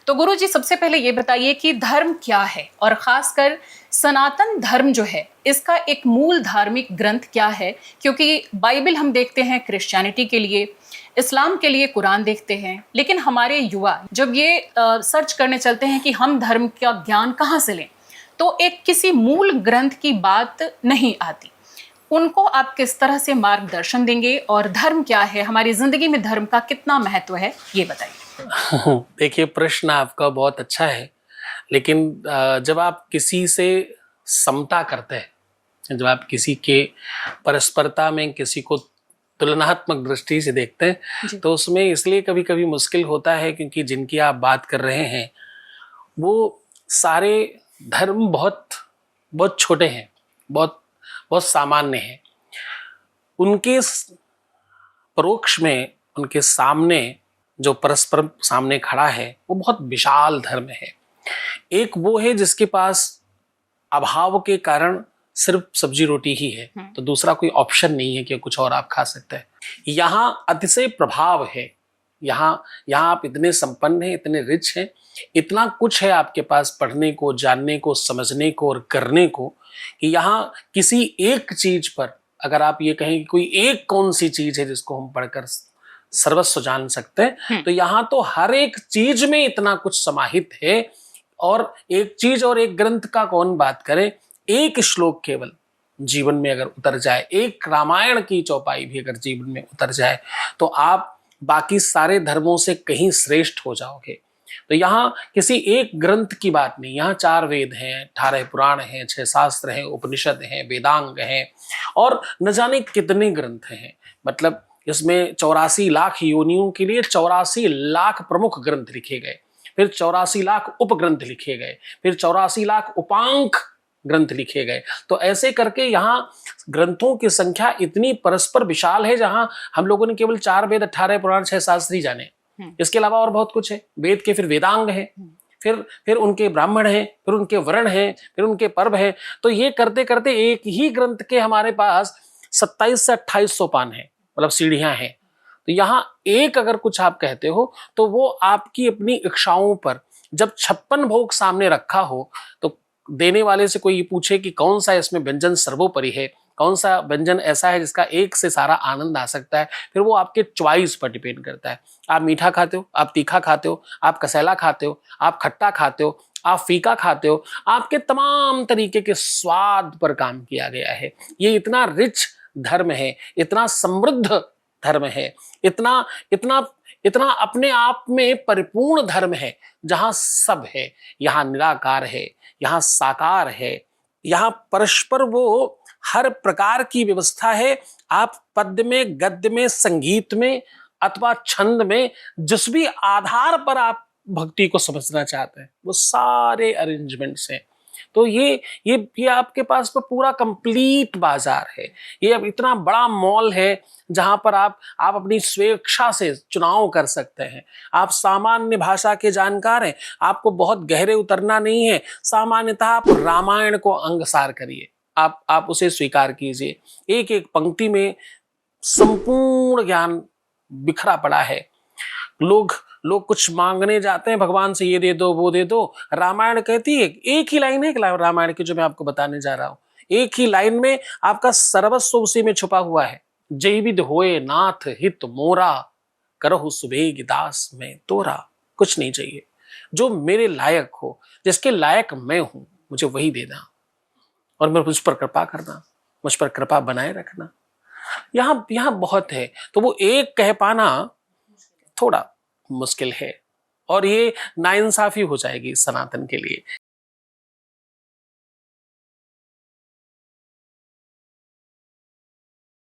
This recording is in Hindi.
तो गुरु जी, सबसे पहले ये बताइए कि धर्म क्या है और खासकर सनातन धर्म जो है इसका एक मूल धार्मिक ग्रंथ क्या है? क्योंकि बाइबल हम देखते हैं क्रिश्चियनिटी के लिए, इस्लाम के लिए कुरान देखते हैं, लेकिन हमारे युवा जब ये सर्च करने चलते हैं कि हम धर्म का ज्ञान कहाँ से लें, तो एक किसी मूल ग्रंथ की बात नहीं आती। उनको आप किस तरह से मार्गदर्शन देंगे और धर्म क्या है, हमारी जिंदगी में धर्म का कितना महत्व है, ये बताइए। देखिए, प्रश्न आपका बहुत अच्छा है, लेकिन जब आप किसी से समता करते हैं, जब आप किसी के परस्परता में किसी को तुलनात्मक दृष्टि से देखते हैं, तो उसमें इसलिए कभी कभी मुश्किल होता है क्योंकि जिनकी आप बात कर रहे हैं वो सारे धर्म बहुत बहुत छोटे हैं, बहुत बहुत सामान्य हैं। उनके परोक्ष में, उनके सामने जो परस्पर सामने खड़ा है वो बहुत विशाल धर्म है। एक वो है जिसके पास अभाव के कारण सिर्फ सब्जी रोटी ही है, तो दूसरा कोई ऑप्शन नहीं है कि कुछ और आप खा सकते हैं। यहाँ अतिशय प्रभाव है, यहाँ आप इतने संपन्न हैं, इतने रिच हैं, इतना कुछ है आपके पास पढ़ने को, जानने को, समझने को और करने को, कि यहाँ किसी एक चीज पर अगर आप ये कहें कि कोई एक कौन सी चीज है जिसको हम पढ़कर सर्वस्व जान सकते हैं, तो यहाँ तो हर एक चीज में इतना कुछ समाहित है। और एक चीज और एक ग्रंथ का कौन बात करे, एक श्लोक केवल जीवन में अगर उतर जाए, एक रामायण की चौपाई भी अगर जीवन में उतर जाए, तो आप बाकी सारे धर्मों से कहीं श्रेष्ठ हो जाओगे। तो यहाँ किसी एक ग्रंथ की बात नहीं, यहाँ 4 वेद हैं, 18 पुराण हैं, 6 शास्त्र हैं, उपनिषद हैं, वेदांग हैं और न जाने कितने ग्रंथ हैं। मतलब इसमें 84 लाख योनियों के लिए 84 लाख प्रमुख ग्रंथ लिखे गए, फिर 84 लाख उपग्रंथ लिखे गए, फिर 84 लाख उपांक ग्रंथ लिखे गए। तो ऐसे करके यहाँ ग्रंथों की संख्या इतनी परस्पर विशाल है, जहां हम लोगों ने केवल 4 वेद, 18 पुराण, 6 शास्त्र ही जाने, इसके अलावा और बहुत कुछ है। वेद के फिर वेदांग है, फिर उनके ब्राह्मण हैं, फिर उनके वर्ण हैं, फिर उनके पर्व हैं। तो ये करते करते एक ही ग्रंथ के हमारे पास 27 से 28 सोपान है, मतलब सीढ़ियां हैं। तो यहाँ एक अगर कुछ आप कहते हो तो वो आपकी अपनी इच्छाओं पर, जब 56 भोग सामने रखा हो, तो देने वाले से कोई पूछे कि कौन सा इसमें व्यंजन सर्वोपरि है, कौन सा व्यंजन ऐसा है जिसका एक से सारा आनंद आ सकता है, फिर वो आपके चॉइस पर डिपेंड करता है। आप मीठा खाते हो, आप तीखा खाते हो, आप कसैला खाते हो, आप खट्टा खाते हो, आप फीका खाते हो, आपके तमाम तरीके के स्वाद पर काम किया गया है। ये इतना रिच धर्म है, इतना समृद्ध धर्म है, इतना इतना इतना अपने आप में परिपूर्ण धर्म है, जहां सब है। यहाँ निराकार है, यहाँ साकार है, यहाँ परस्पर वो हर प्रकार की व्यवस्था है। आप पद्य में, गद्य में, संगीत में अथवा छंद में जिस भी आधार पर आप भक्ति को समझना चाहते हैं, वो सारे अरेंजमेंट्स हैं। तो ये आपके पास पर पूरा कंप्लीट बाजार है। ये अब इतना बड़ा मॉल है जहां पर आप अपनी स्वेच्छा से चुनाव कर सकते हैं। आप सामान्य भाषा के जानकार हैं, आपको बहुत गहरे उतरना नहीं है, सामान्यतः आप रामायण को अंगसार करिए, आप उसे स्वीकार कीजिए। एक एक पंक्ति में संपूर्ण ज्ञान बिखरा पड़ा है। लोग कुछ मांगने जाते हैं भगवान से, ये दे दो, वो दे दो। रामायण कहती है, एक ही लाइन है रामायण की जो मैं आपको बताने जा रहा हूं, एक ही लाइन में आपका सर्वस्व उसी में छुपा हुआ है। जय विद होए नाथ हित मोरा, करहु सुबेग दास में तोरा। कुछ नहीं चाहिए, जो मेरे लायक हो, जिसके लायक मैं हूं, मुझे वही देना और मुझ पर कृपा करना, मुझ पर कृपा बनाए रखना। यहाँ बहुत है। तो वो एक कह पाना थोड़ा मुश्किल है, और ये नाइंसाफी हो जाएगी सनातन के लिए।